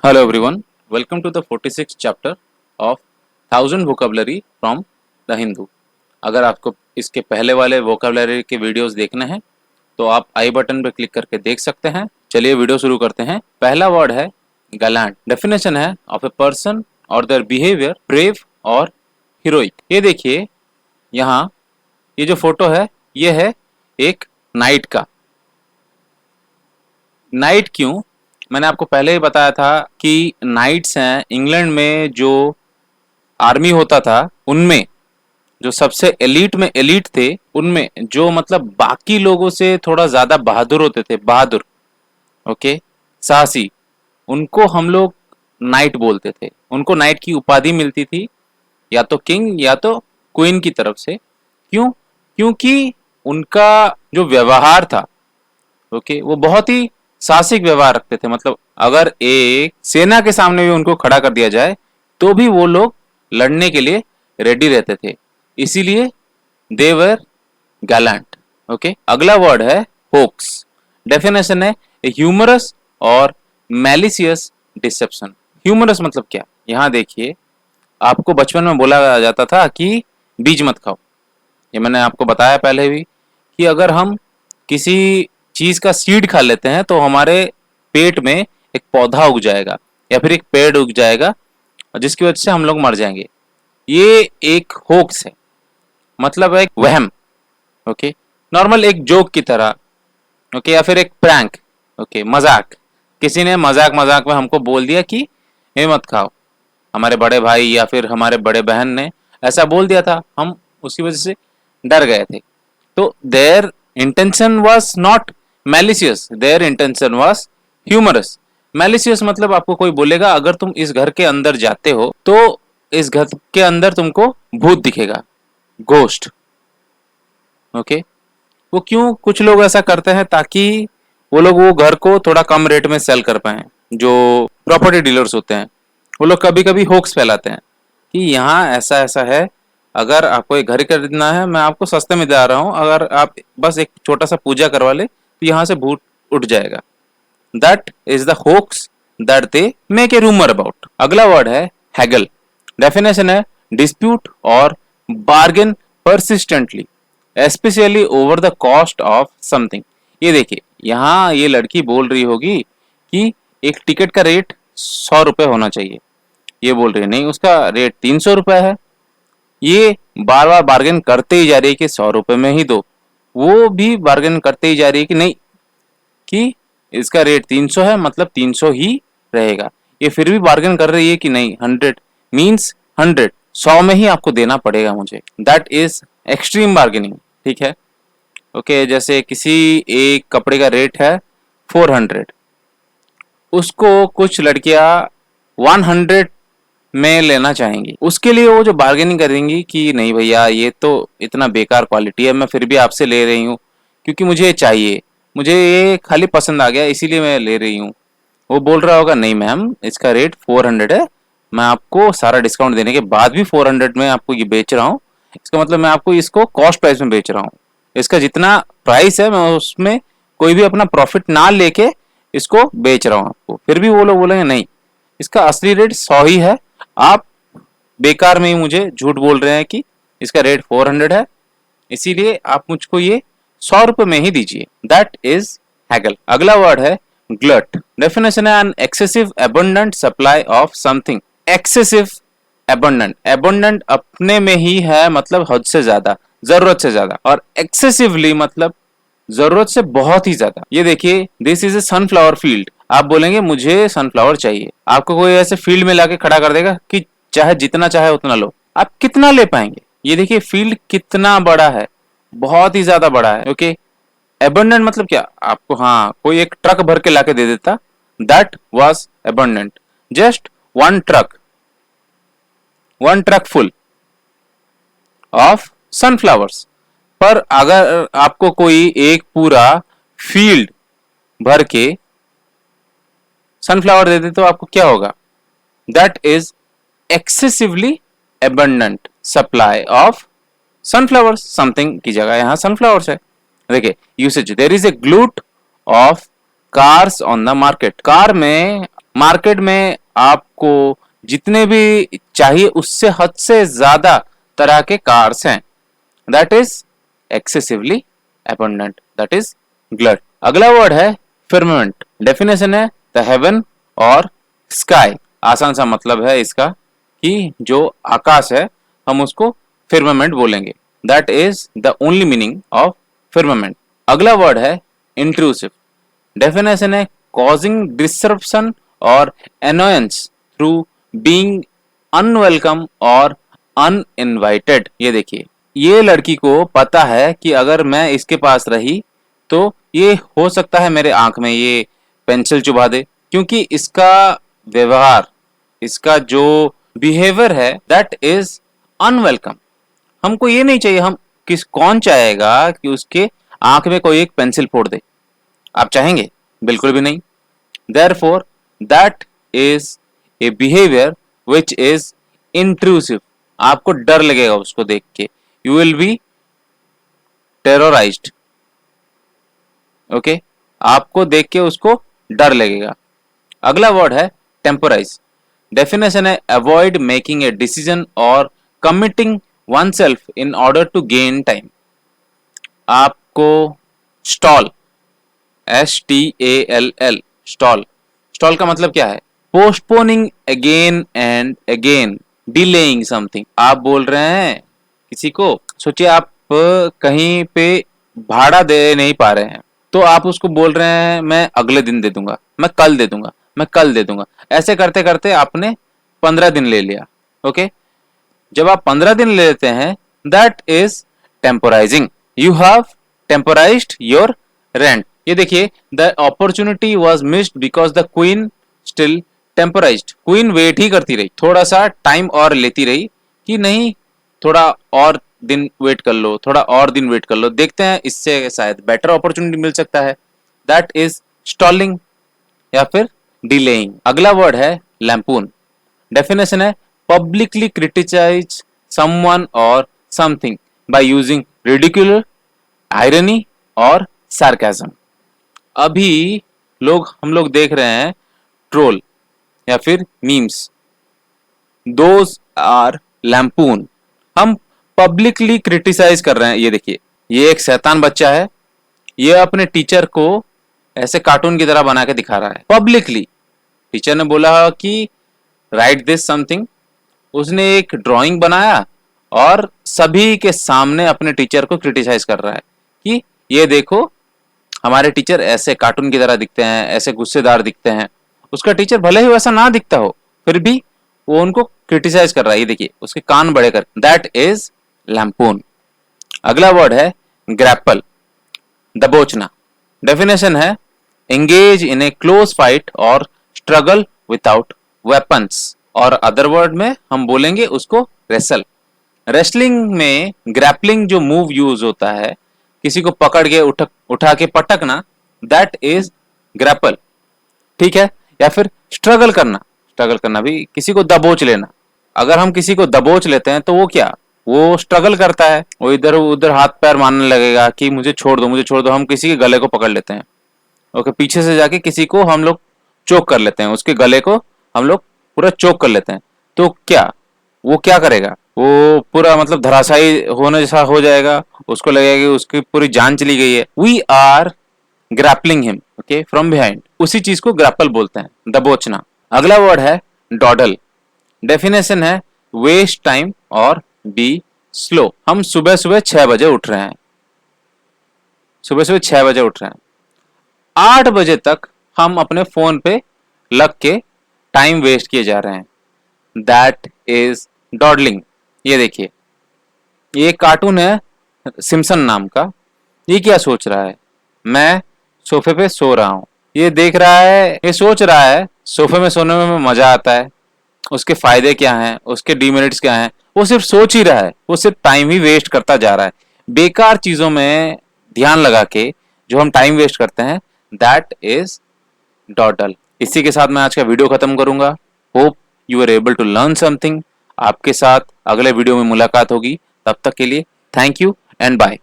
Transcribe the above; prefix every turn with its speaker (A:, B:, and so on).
A: Hello everyone, welcome to the 46th chapter of 1000 vocabulary from the Hindu। अगर आपको इसके पहले वाले vocabulary के वीडियोस देखने हैं तो आप आई बटन पर क्लिक करके देख सकते हैं। चलिए वीडियो शुरू करते हैं। पहला वर्ड है गैलेंट। डेफिनेशन है ऑफ ए पर्सन और देयर बिहेवियर ब्रेव और हीरोइक। ये देखिए यहाँ ये जो फोटो है ये है एक नाइट का। नाइट क्यों? मैंने आपको पहले ही बताया था कि नाइट्स हैं इंग्लैंड में जो आर्मी होता था उनमें जो सबसे एलीट में एलीट थे उनमें जो मतलब बाकी लोगों से थोड़ा ज्यादा बहादुर होते थे, बहादुर, ओके, साहसी, उनको हम लोग नाइट बोलते थे। उनको नाइट की उपाधि मिलती थी या तो किंग या तो क्वीन की तरफ से। क्यों? क्योंकि उनका जो व्यवहार था, ओके, वो बहुत ही साहसिक व्यवहार रखते थे। मतलब अगर एक सेना के सामने भी उनको खड़ा कर दिया जाए तो भी वो लोग लड़ने के लिए रेडी रहते थे, इसीलिए दे वर गैलेंट। ओके, अगला वर्ड है होक्स। डेफिनेशन है ह्यूमरस और मैलिशियस डिसेप्शन। ह्यूमरस मतलब क्या? यहां देखिए, आपको बचपन में बोला जाता था कि बीज मत खाओ। ये मैंने आपको बताया पहले भी कि अगर हम किसी चीज का सीड खा लेते हैं तो हमारे पेट में एक पौधा उग जाएगा या फिर एक पेड़ उग जाएगा जिसकी वजह से हम लोग मर जाएंगे। ये एक होक्स है, मतलब एक वहम, ओके, नॉर्मल एक जोक की तरह, ओके, या फिर एक प्रैंक, ओके, मजाक। किसी ने मजाक मजाक में हमको बोल दिया कि ये मत खाओ। हमारे बड़े भाई या फिर हमारे बड़े बहन ने ऐसा बोल दिया था, हम उसकी वजह से डर गए थे। तो their intention was not malicious, their intention was humorous. Malicious मतलब आपको कोई बोलेगा अगर तुम इस घर के अंदर जाते हो तो इस घर के अंदर तुमको भूत दिखेगा, घोस्ट, ओके। वो क्यों कुछ लोग ऐसा करते हैं? ताकि वो लोग वो घर को थोड़ा कम रेट में सेल कर पाए। जो प्रॉपर्टी डीलर्स होते हैं वो लोग कभी कभी होक्स फैलाते हैं कि यहाँ ऐसा ऐसा है, अगर आपको एक घर खरीदना है मैं आपको सस्ते में दे रहा हूँ, अगर आप बस एक छोटा सा पूजा करवा ले तो यहाँ से भूत उठ जाएगा। That is the hoax that they make a rumour about. अगला वर्ड है हैगल। डेफिनेशन है डिस्प्यूट और bargain persistently especially over the cost of something. ये देखिए यहाँ ये लड़की बोल रही होगी कि एक टिकट का रेट 100 रुपए होना चाहिए। ये बोल रही है नहीं, उसका रेट 300 रुपए है। ये बार बार बार्गेन करते ही जा रही है कि 100 रुपए में ही दो। वो भी बार्गेन करते ही जा रही है कि नहीं, कि इसका रेट 300 है मतलब 300 ही रहेगा। ये फिर भी बार्गेन कर रही है कि नहीं 100 मीन्स 100, 100 में ही आपको देना पड़ेगा मुझे। दैट इज एक्सट्रीम बार्गेनिंग, ठीक है, ओके। जैसे किसी एक कपड़े का रेट है 400, उसको कुछ लड़कियां 100 में लेना चाहेंगी, उसके लिए वो जो बार्गेनिंग करेंगी कि नहीं भैया ये तो इतना बेकार क्वालिटी है, मैं फिर भी आपसे ले रही हूँ क्योंकि मुझे चाहिए, मुझे ये खाली पसंद आ गया इसीलिए मैं ले रही हूँ। वो बोल रहा होगा नहीं मैम इसका रेट 400 है, मैं आपको सारा डिस्काउंट देने के बाद भी 400 में आपको ये बेच रहा हूँ, इसका मतलब मैं आपको इसको कॉस्ट प्राइस में बेच रहा हूँ। इसका जितना प्राइस है मैं उसमें कोई भी अपना प्रॉफिट ना लेके इसको बेच रहा हूँ आपको। फिर भी वो लोग बोलेंगे नहीं इसका असली रेट 100 ही है, आप बेकार में ही मुझे झूठ बोल रहे हैं कि इसका रेट 400 है, इसीलिए आप मुझको ये 100 रुपए में ही दीजिए। That is Hegel. अगला वर्ड है ग्लट। डेफिनेशन है an excessive abundant supply of something. Excessive abundant, abundant अपने में ही है मतलब हद से ज्यादा, जरूरत से ज्यादा, और एक्सेसिवली मतलब जरूरत से बहुत ही ज्यादा। ये देखिए this is a sunflower field. आप बोलेंगे मुझे सनफ्लावर चाहिए, आपको कोई ऐसे फील्ड में लाके खड़ा कर देगा कि चाहे जितना चाहे उतना लो। आप कितना ले पाएंगे? ये देखिए फील्ड कितना बड़ा है, बहुत ही ज्यादा बड़ा है, ओके। एबंडेंट मतलब क्या? आपको हाँ कोई एक ट्रक भर के लाके दे देता, that was abundant. Just one truck full of sunflowers. पर अगर आपको कोई एक पूरा फील्ड भर के सनफ्लावर दे दे तो आपको क्या होगा? That is excessively abundant supply of sunflowers. Something की जगह यहां सनफ्लावर्स है। देखिए usage, there is a glut of cars on the market. Car में मार्केट में आपको जितने भी चाहिए उससे हद से ज्यादा तरह के कार्स हैं, that is excessively abundant, that is glut. अगला वर्ड है firmament। डेफिनेशन है द हेवन और स्काई। आसान सा मतलब है इसका कि जो आकाश है हम उसको firmament बोलेंगे, that is the only meaning of firmament। अगला वर्ड है intrusive। डेफिनेशन है causing disruption और annoyance through being unwelcome और uninvited। ये देखिए, ये लड़की को पता है कि अगर मैं इसके पास रही तो ये हो सकता है मेरे आंख में ये पेंसिल चुभा दे, क्योंकि इसका व्यवहार, इसका जो बिहेवियर है दैट इज अनवेलकम। हमको ये नहीं चाहिए, हम कौन चाहेगा कि उसके आंख में कोई एक पेंसिल फोड़ दे? आप चाहेंगे? बिल्कुल भी नहीं। Therefore, that is a behavior which is intrusive। आपको डर लगेगा उसको देख के, you will be terrorized। Okay, आपको देख के उसको डर लगेगा। अगला वर्ड है टेम्पोराइज। डेफिनेशन है अवॉइड मेकिंग ए डिसीजन और committing oneself in order to gain time। आपको स्टॉल, STALL, स्टॉल, स्टॉल का मतलब क्या है? Postponing again and again, delaying something. आप बोल रहे हैं किसी को, सोचिए आप कहीं पे भाड़ा दे नहीं पा रहे हैं तो आप उसको बोल रहे हैं मैं अगले दिन दे दूंगा, मैं कल दे दूंगा, मैं कल दे दूंगा। ऐसे करते करते आपने 15 दिन ले लिया। ओके, जब आप 15 दिन ले लेते हैं that is temporising. You have temporised your rent. ये देखिए, the opportunity was missed because the queen still temporised. Queen wait ही करती रही, थोड़ा सा टाइम और लेती रही कि नहीं थोड़ा और दिन वेट कर लो, थोड़ा और दिन वेट कर लो, देखते हैं इससे शायद बेटर अपॉर्चुनिटी मिल सकता है। दैट इज स्टॉलिंग या फिर डिलेइंग। अगला वर्ड है लैम्पून। डेफिनेशन है पब्लिकली क्रिटिसाइज समवन और समथिंग बाय यूजिंग रिडिकुलर, आयरनी और सार्काज्म। अभी हम लोग देख रहे हैं ट्रोल या फिर मीम्स, दोज आर लैम्पून। हम पब्लिकली क्रिटिसाइज कर रहे हैं। ये देखिए, ये एक शैतान बच्चा है, ये अपने टीचर को ऐसे कार्टून की तरह बना के दिखा रहा है पब्लिकली। टीचर ने बोला कि राइट दिस समथिंग, उसने एक ड्राइंग बनाया और सभी के सामने अपने टीचर को क्रिटिसाइज कर रहा है कि ये देखो हमारे टीचर ऐसे कार्टून की तरह दिखते हैं, ऐसे गुस्सेदार दिखते हैं। उसका टीचर भले ही वैसा ना दिखता हो फिर भी वो उनको क्रिटिसाइज कर रहा है। ये देखिए, उसके कान बड़े कर, दैट इज लैम्पून। अगला वर्ड है ग्रैपल, दबोचना। डेफिनेशन है engage in A close fight और स्ट्रगल विदाउट वेपन्स, और अदर वर्ड में हम बोलेंगे उसको रेसल। रेसलिंग में ग्रैपलिंग जो मूव यूज होता है, किसी को पकड़ के उठा के पटकना, दैट इज ग्रैपल। ठीक है, या फिर स्ट्रगल करना, स्ट्रगल करना भी किसी को दबोच लेना। अगर हम किसी को दबोच लेते हैं तो वो क्या, वो स्ट्रगल करता है, वो इधर उधर हाथ पैर मारने लगेगा कि मुझे छोड़ दो, मुझे छोड़ दो। हम किसी के गले को पकड़ लेते हैं, ओके, पीछे से जाके किसी को हम लोग चोक कर लेते हैं, उसके गले को हम लोग पूरा चोक कर लेते हैं। तो क्या वो क्या करेगा, वो पूरा मतलब धराशायी होने जैसा हो जाएगा, उसको लगेगा कि उसकी पूरी जान चली गई है। We are grappling him, okay, from behind. उसी चीज को ग्रैपल बोलते हैं, दबोचना। अगला वर्ड है डॉडल। डेफिनेशन है वेस्ट टाइम और बी स्लो। हम सुबह सुबह 6 बजे उठ रहे हैं, सुबह सुबह 6 बजे उठ रहे हैं, 8 बजे तक हम अपने फोन पे लग के टाइम वेस्ट किए जा रहे हैं, दैट इज डॉडलिंग। ये देखिए, ये कार्टून है सिम्पसन नाम का। ये क्या सोच रहा है, मैं सोफे पे सो रहा हूं, ये देख रहा है, ये सोच रहा है सोफे में सोने में मजा आता है, उसके फायदे क्या हैं, उसके डीमेरिट्स क्या हैं, वो सिर्फ सोच ही रहा है, वो सिर्फ टाइम ही वेस्ट करता जा रहा है। बेकार चीजों में ध्यान लगा के जो हम टाइम वेस्ट करते हैं, दैट इज डॉडल। इसी के साथ मैं आज का वीडियो खत्म करूंगा। Hope you are able to learn something. आपके साथ अगले वीडियो में मुलाकात होगी, तब तक के लिए थैंक यू एंड बाय।